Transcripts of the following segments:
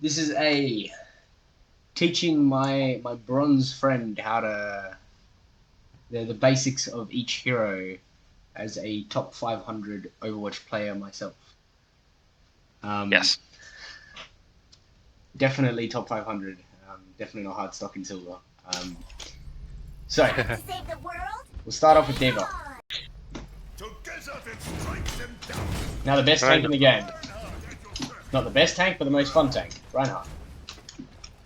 This is a teaching my bronze friend how to the basics of each hero as a top 500 Overwatch player myself. Yes. Definitely top 500. Definitely not hard stock in silver. So we'll start off with D.Va. Now the best tank in the game. Not the best tank, but the most fun tank. Reinhardt.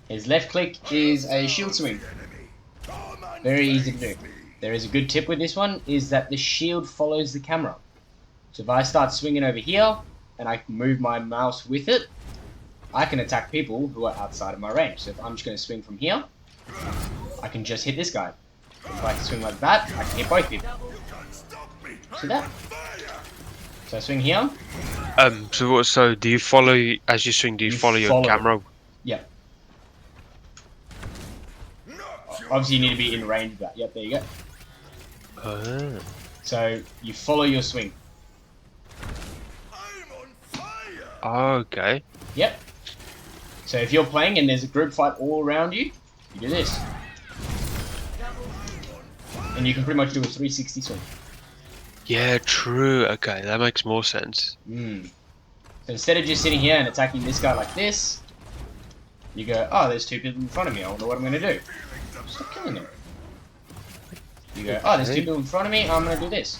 His left click is a shield swing. Very easy to do. There is a good tip with this one, is that the shield follows the camera. So if I start swinging over here, and I move my mouse with it, I can attack people who are outside of my range. So if I'm just going to swing from here, I can just hit this guy. If I swing like that, I can hit both people. See that? So I swing here. So do you follow as you swing? Do you follow your camera? Yeah. Obviously, you need to be in range of that. Yep, there you go. Oh. So you follow your swing. Okay. Yep. So if you're playing and there's a group fight all around you, you do this. And you can pretty much do a 360 swing. Yeah, true. Okay, that makes more sense. So instead of just sitting here and attacking this guy like this, you go, oh, there's two people in front of me. I wonder what I'm going to do. Stop killing them. You go, oh, there's two people in front of me. I'm going to do this.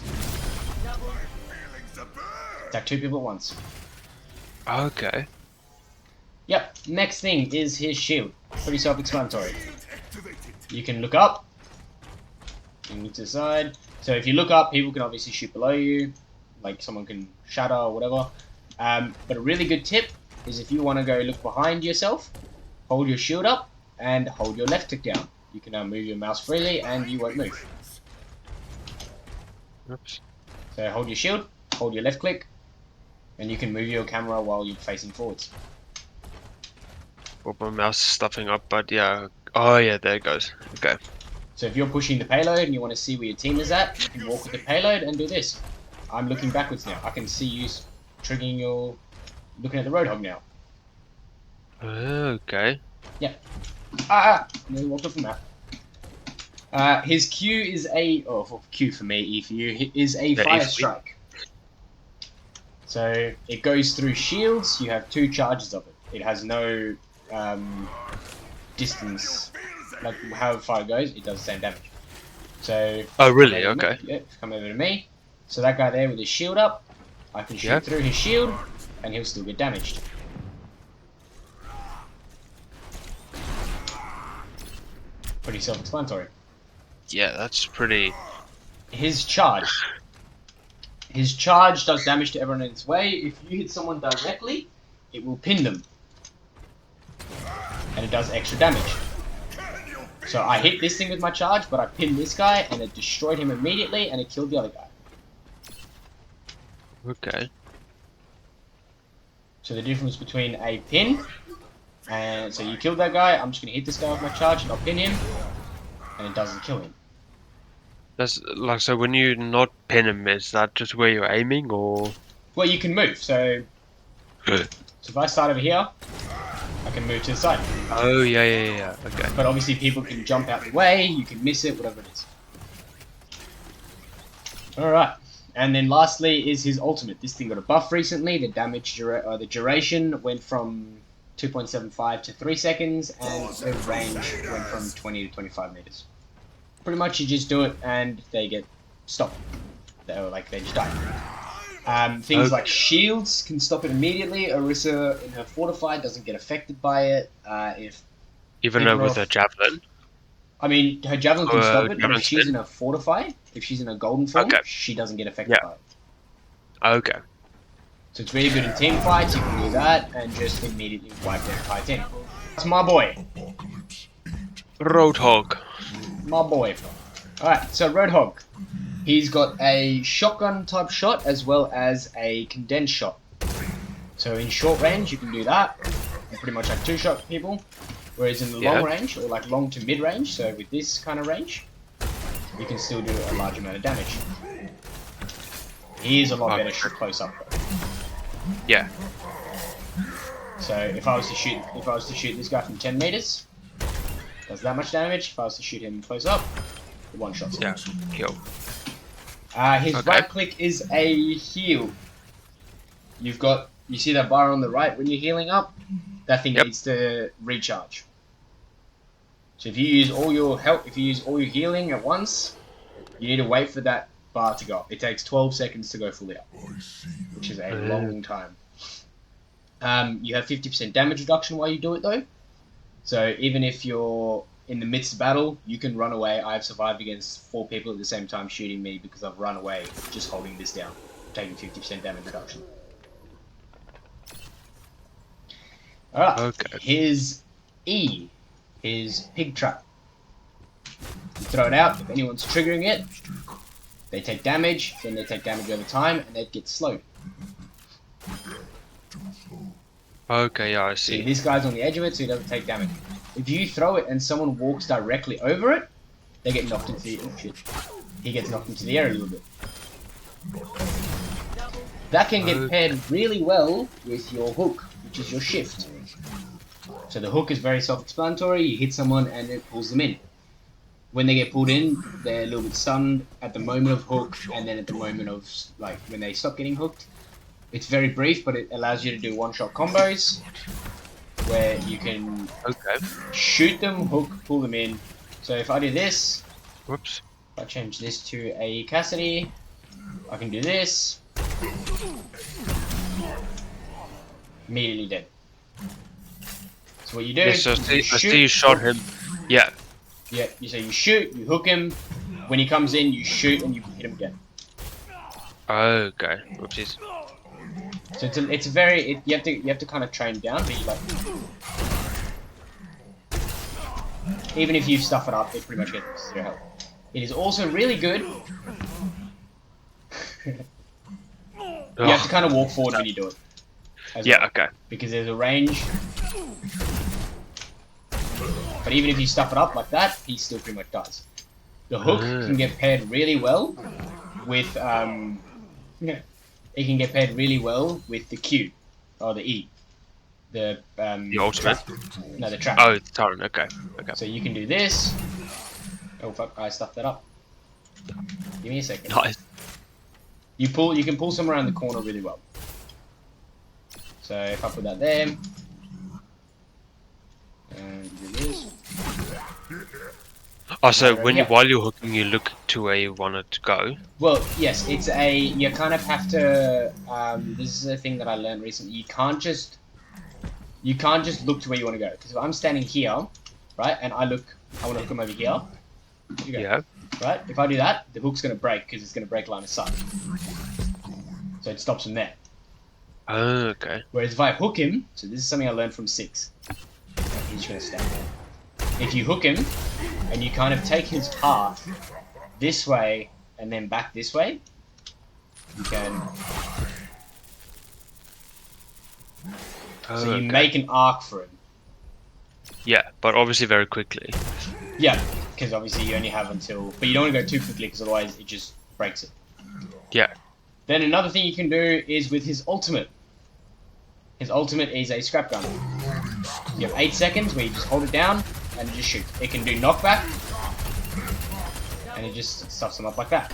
Attack two people at once. Okay. Yep. Next thing is his shield. Pretty self-explanatory. You can look up. You can look to the side. So if you look up, people can obviously shoot below you. Like someone can shatter or whatever. But a really good tip is if you want to go look behind yourself, hold your shield up and hold your left click down. You can now move your mouse freely and you won't move. Oops. So hold your shield, hold your left click, and you can move your camera while you're facing forwards. Well, my mouse is stuffing up, but yeah. Oh yeah, there it goes. Okay. So if you're pushing the payload and you want to see where your team is at, you can walk with the payload and do this. I'm looking backwards now. I can see you triggering your... looking at the Roadhog now. Okay. Yeah. Nearly walked off the map. His Q is a... oh, for Q for me, E for you, is a fire strike. So it goes through shields. You have two charges of it. It has no distance. Like how fire goes, it does the same damage. So... oh really? Okay. Yeah, come over to me. So that guy there with his shield up, I can shoot through his shield, and he'll still get damaged. Pretty self-explanatory. Yeah, that's pretty... His charge. His charge does damage to everyone in its way. If you hit someone directly, it will pin them. And it does extra damage. So I hit this thing with my charge, but I pinned this guy, and it destroyed him immediately, and it killed the other guy. Okay. So the difference between a pin, and so you killed that guy, I'm just going to hit this guy with my charge, and I'll pin him, and it doesn't kill him. That's like, so when you not pin him, is that just where you're aiming, or? Well, you can move, so if I start over here, I can move to the side. Oh, yeah, okay. But obviously people can jump out the way, you can miss it, whatever it is. Alright, and then lastly is his ultimate. This thing got a buff recently, the damage the duration went from 2.75 to 3 seconds, and the range went from 20 to 25 meters. Pretty much you just do it and they get stopped. They just die. Things like shields can stop it immediately. Orisa in her fortified doesn't get affected by it. Even though with a javelin? I mean, her javelin can stop it, but if she's in a fortified, if she's in a golden form, she doesn't get affected by it. Okay. So it's really good in team fights, you can do that, and just immediately wipe their entire team. That's my boy. Roadhog. My boy. Alright, so Roadhog. He's got a shotgun type shot as well as a condensed shot. So in short range you can do that. You pretty much like two-shot people. Whereas in the long range, or like long to mid-range, so with this kind of range, you can still do a large amount of damage. He is a lot better close up though. Yeah. So if I was to shoot this guy from 10 meters, does that much damage. If I was to shoot him close up, it one shots him. Yeah, kill. His Okay. right click is a heal. You see that bar on the right when you're healing up? That thing Yep. needs to recharge. So if you use all your healing at once, you need to wait for that bar to go up. It takes 12 seconds to go fully up, which is a long time. You have 50% damage reduction while you do it though. So even if you're in the midst of battle, you can run away. I've survived against 4 people at the same time shooting me because I've run away just holding this down, taking 50% damage reduction. Alright, Okay. his E, his pig trap. You throw it out, if anyone's triggering it, they take damage, then they take damage over time, and they get slowed. Okay, yeah, I See, see. this guy's on the edge of it, so he doesn't take damage. If you throw it and someone walks directly over it, they get knocked into the... Oh, shit. He gets knocked into the air a little bit. That can get paired really well with your hook, which is your shift. So the hook is very self-explanatory. You hit someone and it pulls them in. When they get pulled in, they're a little bit stunned at the moment of hook, and then at the moment of, like, when they stop getting hooked. It's very brief, but it allows you to do one-shot combos, where you can shoot them, hook, pull them in. So if I do this, Whoops. if I change this to a Cassidy, I can do this. Immediately dead. So what you do, Yes, I you see you shot him. Yeah. Yeah, so you shoot, you hook him. When he comes in, you shoot and you hit him again. Okay. Whoopsies. So you have to kind of train down, but you like, even if you stuff it up, it pretty much gets 0 health. It is also really good. You have to kind of walk forward when you do it. Yeah, well, okay. because there's a range. But even if you stuff it up like that, he still pretty much dies. The hook can get paired really well with it can get paired really well with the Q or the E. The ultimate? Trap. No, the trap. Oh, the turret. Okay. Okay. So you can do this. Oh fuck! I stuffed that up. Give me a second. Nice. You can pull someone around the corner really well. So if I put that there, and do this. Oh, so while you're hooking, you look to where you want it to go. Well, yes, you kind of have to. This is a thing that I learned recently. You can't just look to where you want to go. Because if I'm standing here, right, and I want to hook him over here. You go, Yeah. right. If I do that, the hook's going to break because it's going to break line of sight. So it stops him there. Oh, okay. Whereas if I hook him, so this is something I learned from 6. He's just going to stand there. If you hook him, and you kind of take his path this way and then back this way, you can. So you make an arc for him. Yeah, but obviously very quickly. Yeah, because obviously you only have until. But you don't want to go too quickly because otherwise it just breaks it. Yeah. Then another thing you can do is with his ultimate. His ultimate is a scrap gun. You have 8 seconds where you just hold it down and just shoot. It can do knockback, and it just stuffs them up like that.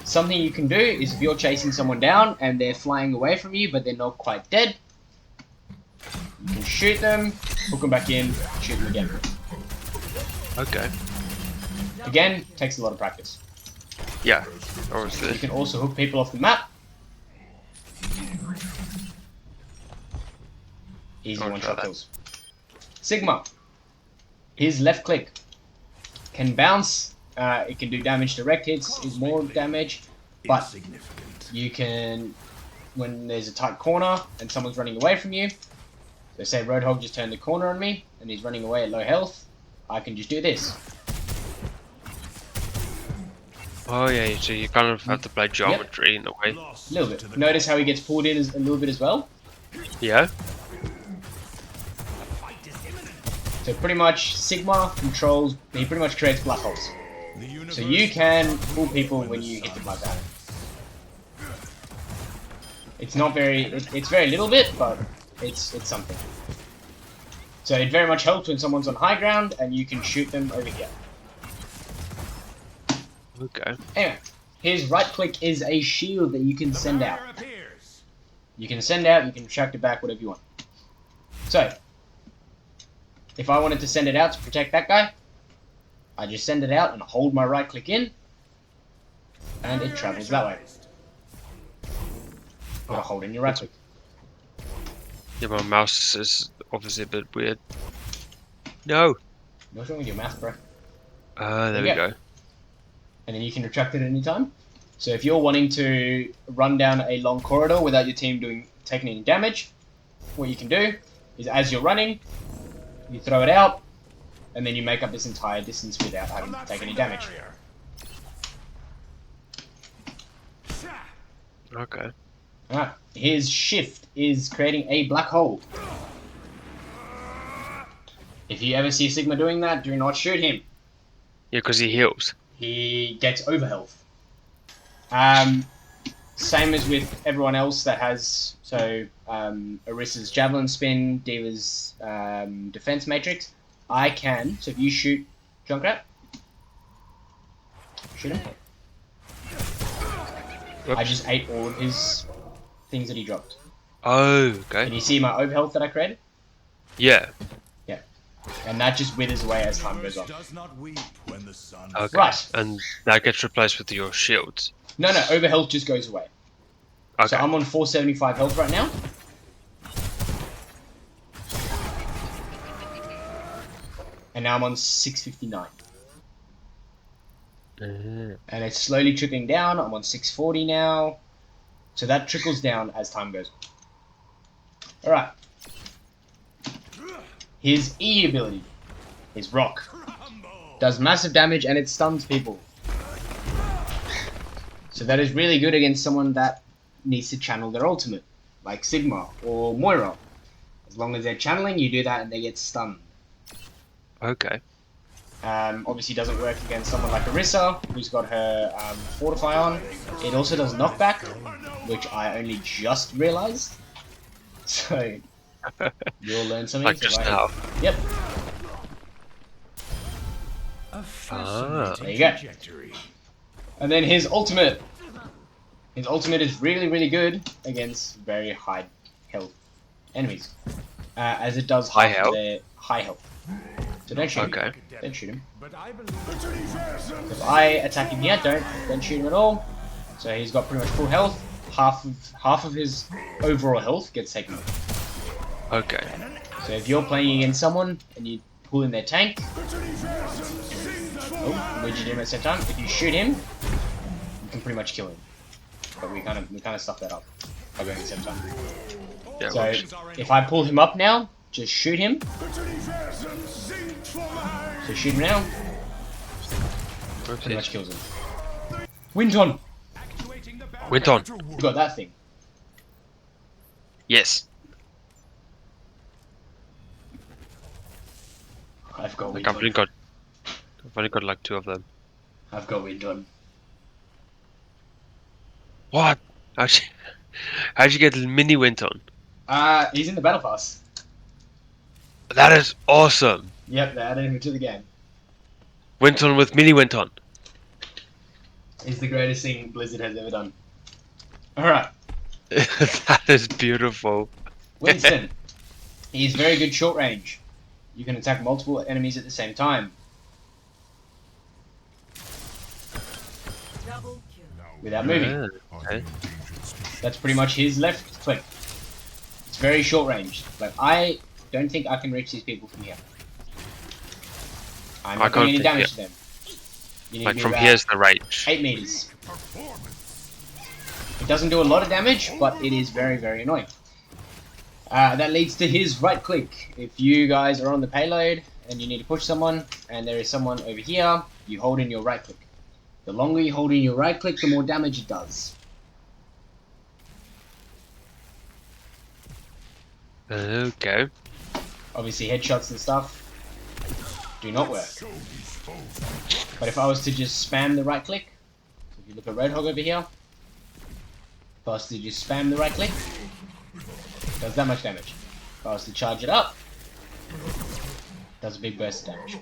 Something you can do is if you're chasing someone down and they're flying away from you but they're not quite dead, you can shoot them, hook them back in, shoot them again. Okay. Again, takes a lot of practice. Yeah, You obviously. can also hook people off the map. Easy I'll one-shot try that. kills. Sigma. His left click can bounce. It can do damage. Direct hits is more damage, but you can, when there's a tight corner and someone's running away from you. So say Roadhog just turned the corner on me and he's running away at low health. I can just do this. Oh yeah, so you kind of have to play geometry in a way. A little bit. Notice how he gets pulled in a little bit as well. Yeah. So pretty much Sigma controls. He pretty much creates black holes. So you can pull people when you hit them like that. It's not very. It's very little bit, but it's something. So it very much helps when someone's on high ground and you can shoot them over here. Okay. Anyway, his right click is a shield that you can send out. You can send out, you can retract it back, whatever you want. So, if I wanted to send it out to protect that guy, I just send it out and hold my right click in, and it travels that way. Gotta hold in your right click. Yeah, my mouse is obviously a bit weird. No! What's wrong with your mouse, bro? There we go. And then you can retract it at any time. So if you're wanting to run down a long corridor without your team taking any damage, what you can do is as you're running, you throw it out, and then you make up this entire distance without having to take any damage. Okay. Alright, his shift is creating a black hole. If you ever see Sigma doing that, do not shoot him. Yeah, because he heals. He gets overhealth. Same as with everyone else that has, so Orissa's Javelin Spin, Diva's Defense Matrix. I can, so if you shoot Junkrat, shoot him. Whoops. I just ate all of his things that he dropped. Oh, okay. Can you see my overhealth that I created? Yeah. Yeah. And that just withers away as time goes on. Okay. Right. And that gets replaced with your shields. No, overhealth just goes away. Okay. So I'm on 475 health right now. And now I'm on 659. And it's slowly trickling down. I'm on 640 now. So that trickles down as time goes on. Alright. His E ability is Rock. Does massive damage and it stuns people. So that is really good against someone that needs to channel their ultimate. Like Sigma or Moira. As long as they're channeling, you do that and they get stunned. Okay. Obviously doesn't work against someone like Orisa, who's got her Fortify on. It also does knockback, which I only just realized. So, you'll learn something. Like just now. Yep. Ah. There you go. And then his ultimate. His ultimate is really, really good against very high health enemies. As it does High half health? of their high health. So don't shoot Okay. him. Don't shoot him. If I attack him here, don't shoot him at all. So he's got pretty much full health. Half of his overall health gets taken off. Okay. So if you're playing against someone and you pull in their tank, which you do at the same time, if you shoot him, you can pretty much kill him. But we kind of stuff that up by going at the same time. Yeah, So works. if I pull him up now, just shoot him. So shoot him now. Pretty much kills him. Winton! Went on. You got that thing. Yes. I've got Like I've Winton. only got like 2 of them. I've got Winton. What? How'd you get mini Winton? He's in the battle pass. That is awesome. Yep, they added him to the game. Winton with mini Winton. He's the greatest thing Blizzard has ever done. Alright, That is beautiful. Winston. He's very good short range. You can attack multiple enemies at the same time. Without moving. Ah, okay. That's pretty much his left click. It's very short range. Like, I don't think I can reach these people from here. I'm I not doing any can't damage think, to them. You need Like me from about here's the range. 8 meters. It doesn't do a lot of damage, but it is very, very annoying. That leads to his right click. If you guys are on the payload and you need to push someone, and there is someone over here, you hold in your right click. The longer you hold in your right click, the more damage it does. Okay. Obviously, headshots and stuff do not work. But if I was to just spam the right click, so if you look at Roadhog over here, if I was to just spam the right click, it does that much damage. If I was to charge it up, does a big burst of damage.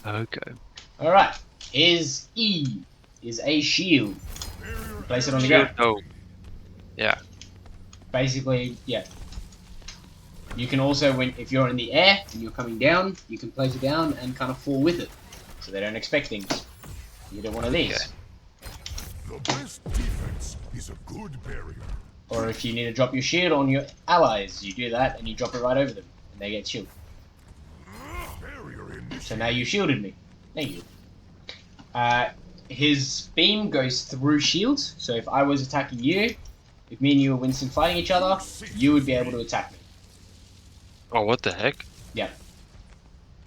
Okay. Alright, his E is a shield. Place it on the Shield. ground. Oh. Yeah. Basically, yeah. You can also, if you're in the air and you're coming down, you can place it down and kind of fall with it. So they don't expect things. You don't want one of these. The best defense is a good barrier. Or if you need to drop your shield on your allies, you do that and you drop it right over them. And they get shielded. So now you shielded me. Thank you. His beam goes through shields. So if I was attacking you, if me and you were Winston fighting each other, you would be able to attack me. Oh, what the heck? Yeah.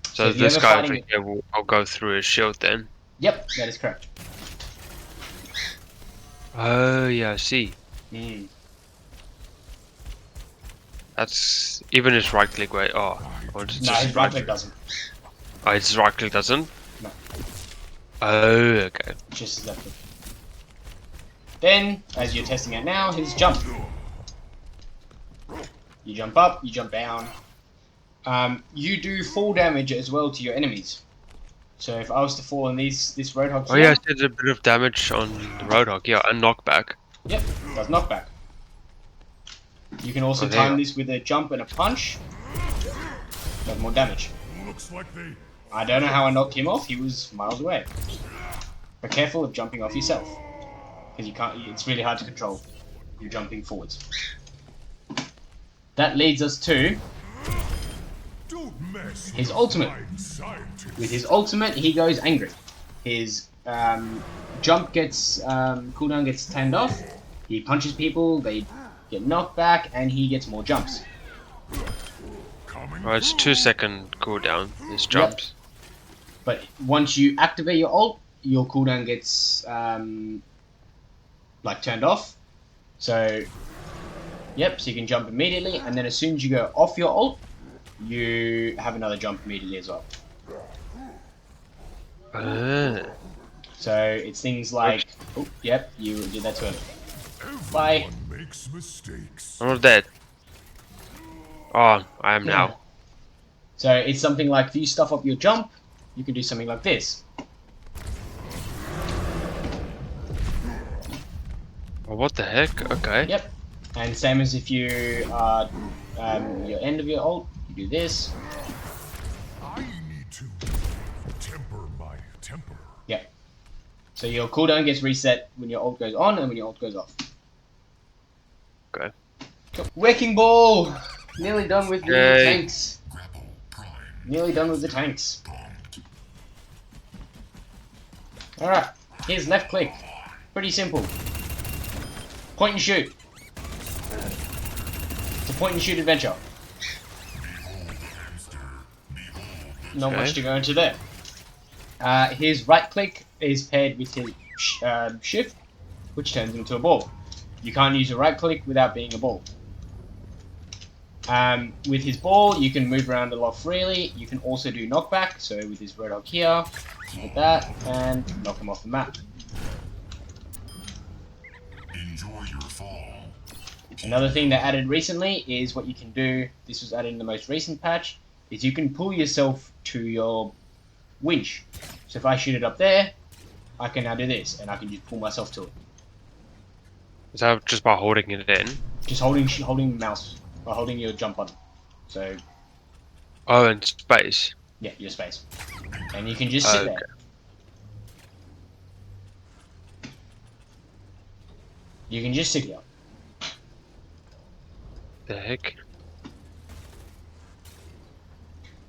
So if you're this ever guy fighting over here will I'll go through his shield then. Yep, that is correct. Oh yeah, I see. Mm. That's even his right click. Wait, oh, it's No, just his right click doesn't. Oh, his right click doesn't. No. Oh, okay. Just his left click. Then, as you're testing out now, his jump. You jump up, you jump down. You do fall damage as well to your enemies. So if I was to fall in this Roadhog Oh here, yeah, it did a bit of damage on the Roadhog. Yeah, and knockback. yep, does knockback. You can also there you time are. this with a jump and a punch. Does more damage. Looks like they. I don't know how I knocked him off. He was miles away. But careful of jumping off yourself, because you can't. It's really hard to control. You're jumping forwards. That leads us to Don't mess his with ultimate. fine scientists. With his ultimate, he goes angry. His jump gets cooldown gets turned off. He punches people. They get knocked back, and he gets more jumps. Coming Oh, it's 2-second cooldown. His jumps. But once you activate your ult, your cooldown gets like turned off. So, yep. So you can jump immediately, and then as soon as you go off your ult, you have another jump immediately as well. So it's things like, oh, yep, you did that too early. Bye. Everyone makes mistakes. I'm not dead. Oh, I am now. So it's something like if you stuff up your jump, you can do something like this. Oh, what the heck? Okay. Yep. And same as if you are your end of your ult, you do this. I need to temper my temper. Yep. So your cooldown gets reset when your ult goes on and when your ult goes off. Okay. Cool. Wrecking ball! Nearly done with the Yay. tanks. Grapple prime. Nearly done with the tanks. Bombed. Alright, here's left click. Pretty simple. Point and shoot. It's a point and shoot adventure. Not much to go into there. His right click is paired with his shift, which turns into a ball. You can't use a right click without being a ball. With his ball, you can move around a lot freely. You can also do knockback, so with his Roadhog here, like that, and knock him off the map. Enjoy your fall. Another thing they added recently is what you can do, this was added in the most recent patch, is you can pull yourself to your winch. So if I shoot it up there, I can now do this, and I can just pull myself to it. Is that just by holding it in? Just holding mouse, or holding your jump button. So, Oh, in space. yeah, your space. And you can just sit Okay. there. You can just sit here. The heck?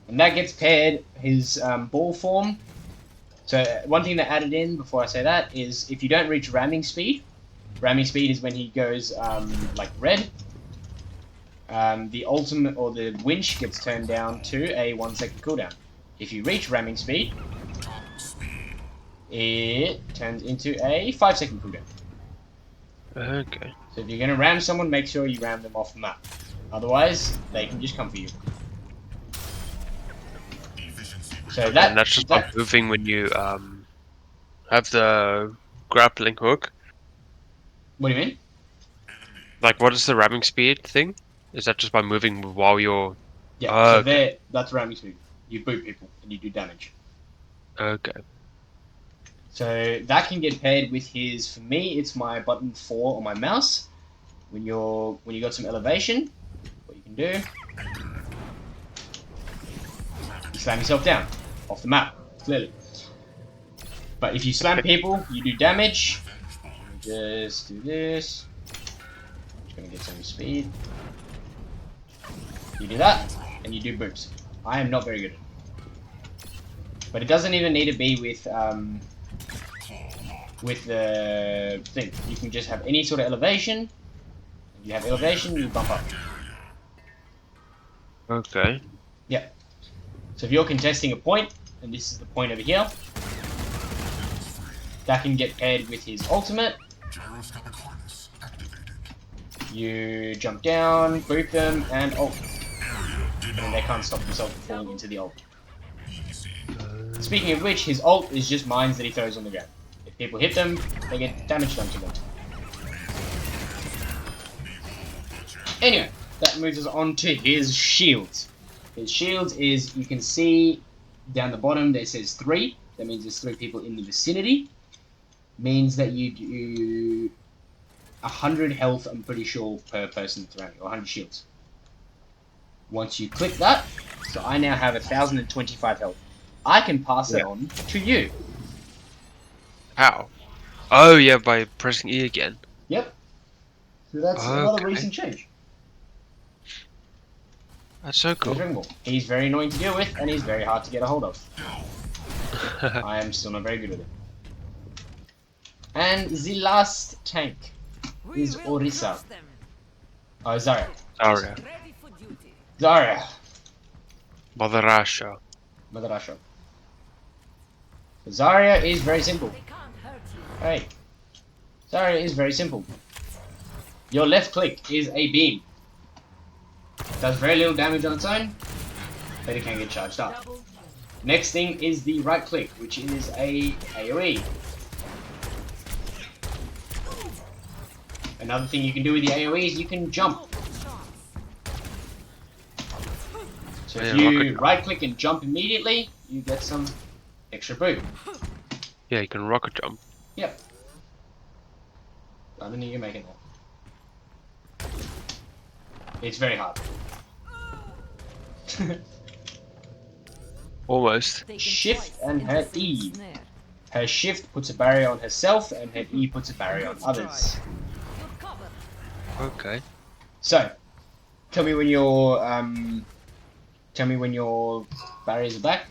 And that gets paired his ball form. So one thing they added in before I say that is if you don't reach ramming speed is when he goes like red. The ultimate or the winch gets turned down to a 1 second cooldown. If you reach ramming speed, it turns into a 5 second cooldown. Okay. So if you're going to ram someone, make sure you ram them off the map. Otherwise, they can just come for you. So that, And that's just not moving when you have the grappling hook. what do you mean? Like, what is the ramming speed thing? Is that just by moving while you're... Yeah, Oh, so okay. that's Rami's move. You boot people and you do damage. Okay. So that can get paired with his. For me, it's my button 4 on my mouse. When you got some elevation, what you can do, you slam yourself down off the map clearly. But if you slam people, you do damage. Just do this. I'm just gonna get some speed. You do that, and you do boots. I am not very good at it. But it doesn't even need to be with the thing. You can just have any sort of elevation. If you have elevation, you bump up. Okay. Yeah. So if you're contesting a point, and this is the point over here, that can get paired with his ultimate. You jump down, boot them, and ult. And they can't stop themselves from falling into the ult. Speaking of which, his ult is just mines that he throws on the ground. If people hit them, they get damage done to them. Anyway, that moves us on to his shields. His shields is, you can see down the bottom there says 3. That means there's 3 people in the vicinity. Means that you do 100 health, I'm pretty sure, per person surrounding, or 100 shields. Once you click that, so I now have 1,025 health. I can pass that on to you. How? Oh, yeah, by pressing E again. Yep. So that's another recent change. That's so cool. He's very annoying to deal with, and he's very hard to get a hold of. I am still not very good at it. And the last tank is Orisa. Oh, Zarya. Zarya. Zarya. Mother Russia. Mother Russia. Zarya is very simple. Hey. Zarya is very simple. Your left click is a beam. Does very little damage on its own, but it can get charged up. Next thing is the right click, which is a AoE. Another thing you can do with the AoE is you can jump. So if you right click and jump immediately, you get some extra boot. Yeah, you can rocket jump. Yep. I don't think you can make it now. It's very hard. Almost. Shift and her E. Her shift puts a barrier on herself, and her E puts a barrier on others. Okay. So, tell me when your barriers are back.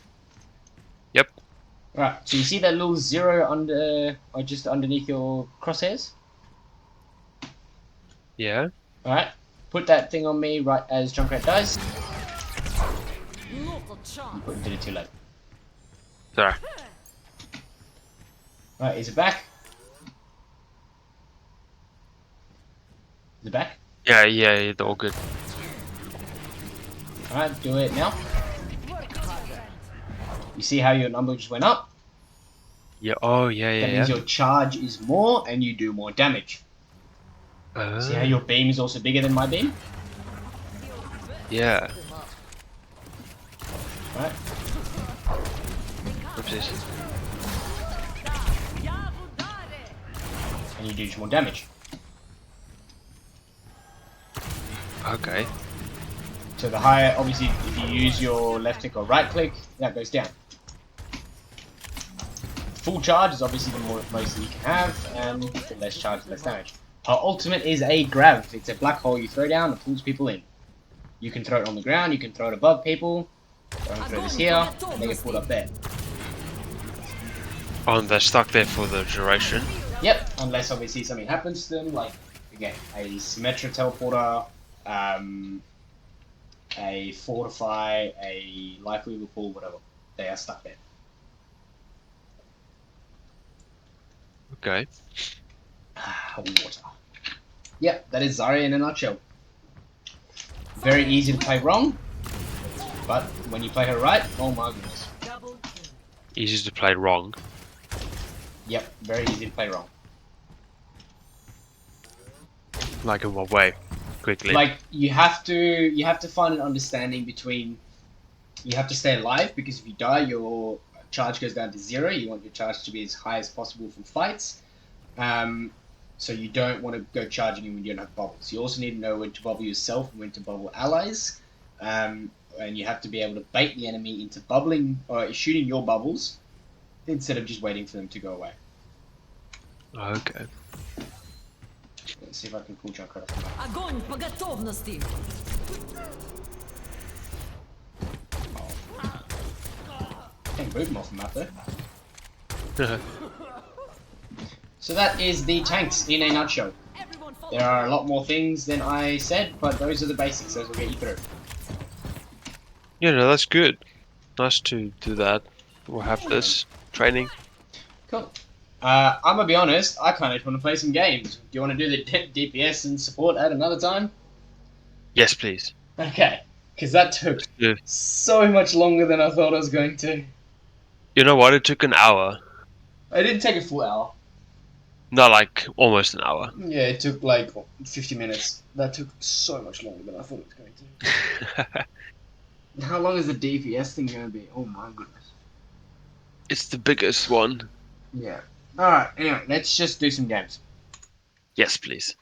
Yep. Right. So you see that little 0 under, or just underneath your crosshairs? Yeah. All right. Put that thing on me right as Junkrat dies. You did it too late. Sorry. Alright, is it back? Is it back? Yeah, it's all good. Alright, do it now. You see how your number just went up? Yeah, oh, yeah. That means your charge is more and you do more damage. See how your beam is also bigger than my beam? Yeah. Right. Oopsies. And you do more damage. Okay. So the higher, obviously, if you use your left click or right click, that goes down. Full charge is obviously the most you can have, and the less charge, less damage. Her ultimate is a grab. It's a black hole you throw down and pulls people in. You can throw it on the ground, you can throw it above people. I'm gonna throw this here, and they get pulled up there. Oh, and they're stuck there for the duration. Yep, unless obviously something happens to them, like, again, a Symmetra teleporter, a Fortify, a Life Weaver Pool, whatever. They are stuck there. Okay. Water. Yep, that is Zarya in a nutshell. Very easy to play wrong, but when you play her right, oh my goodness. Easy to play wrong. Yep, very easy to play wrong. Like in what way? quickly. Like you have to find an understanding between. You have to stay alive because if you die, your charge goes down to 0. You want your charge to be as high as possible for fights. So you don't want to go charging in when you don't have bubbles. You also need to know when to bubble yourself and when to bubble allies. And you have to be able to bait the enemy into bubbling or shooting your bubbles instead of just waiting for them to go away. Okay. Let's see if I can pull junk out of Огонь по готовности! Can't move them off the map though. So that is the tanks in a nutshell. Everyone follow There are a lot more things than I said, but those are the basics. Those will get you through. Yeah, no, that's good. Nice to do that. We'll have this training. Cool. I'm gonna be honest. I kind of just want to play some games. Do you want to do the DPS and support at another time? Yes, please. Okay, because that took Yeah. so much longer than I thought I was going to. You know what? It took an hour. It didn't take a full hour. Not like almost an hour. Yeah, it took like 50 minutes. That took so much longer than I thought it was going to. How long is the DPS thing going to be? Oh my goodness. It's the biggest one. Yeah. Alright, anyway, let's just do some games. Yes, please.